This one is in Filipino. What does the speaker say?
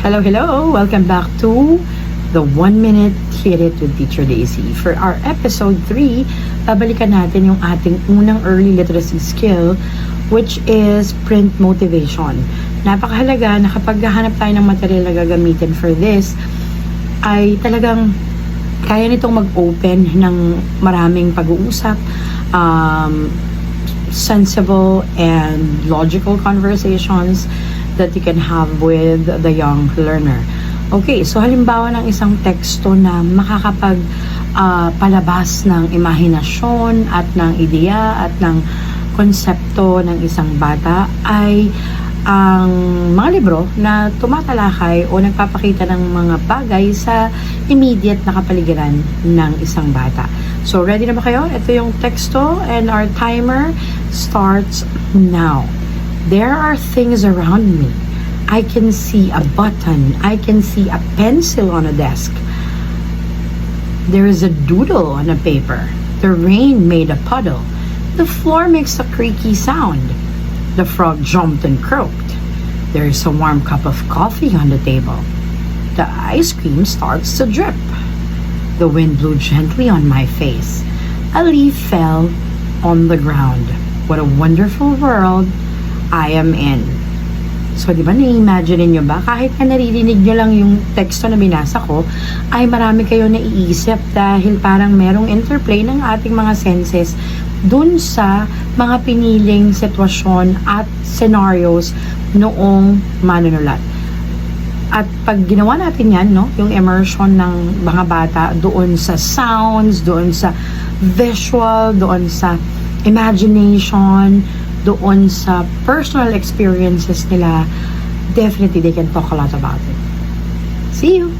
Hello, hello! Welcome back to the 1 Minute Hit It with Teacher Daisy. For our episode 3, babalikan natin yung ating unang early literacy skill, which is print motivation. Napakahalaga na kapag hahanap tayo ng material na gagamitin for this, ay talagang kaya nitong mag-open ng maraming pag-uusap, sensible and logical conversations that you can have with the young learner. Okay, so halimbawa ng isang teksto na makakapag palabas ng imahinasyon at ng ideya at ng konsepto ng isang bata ay ang mga libro na tumatalakay o nagpapakita ng mga bagay sa immediate na kapaligiran ng isang bata. So, ready na ba kayo? Ito yung teksto and our timer starts now. There are things around me. I can see a button. I can see a pencil on a desk. There is a doodle on a paper. The rain made a puddle. The floor makes a creaky sound. The frog jumped and croaked. There is a warm cup of coffee on the table. The ice cream starts to drip. The wind blew gently on my face. A leaf fell on the ground. What a wonderful world I am in. So, di ba, na-imagine nyo ba? Kahit na naririnig nyo lang yung teksto na binasa ko, ay marami kayo naiisip dahil parang merong interplay ng ating mga senses dun sa mga piniling sitwasyon at scenarios noong manunulat. At pag ginawa natin yan, no, yung immersion ng mga bata doon sa sounds, doon sa visual, doon sa imagination, doon sa personal experiences nila, definitely they can talk a lot about it. See you!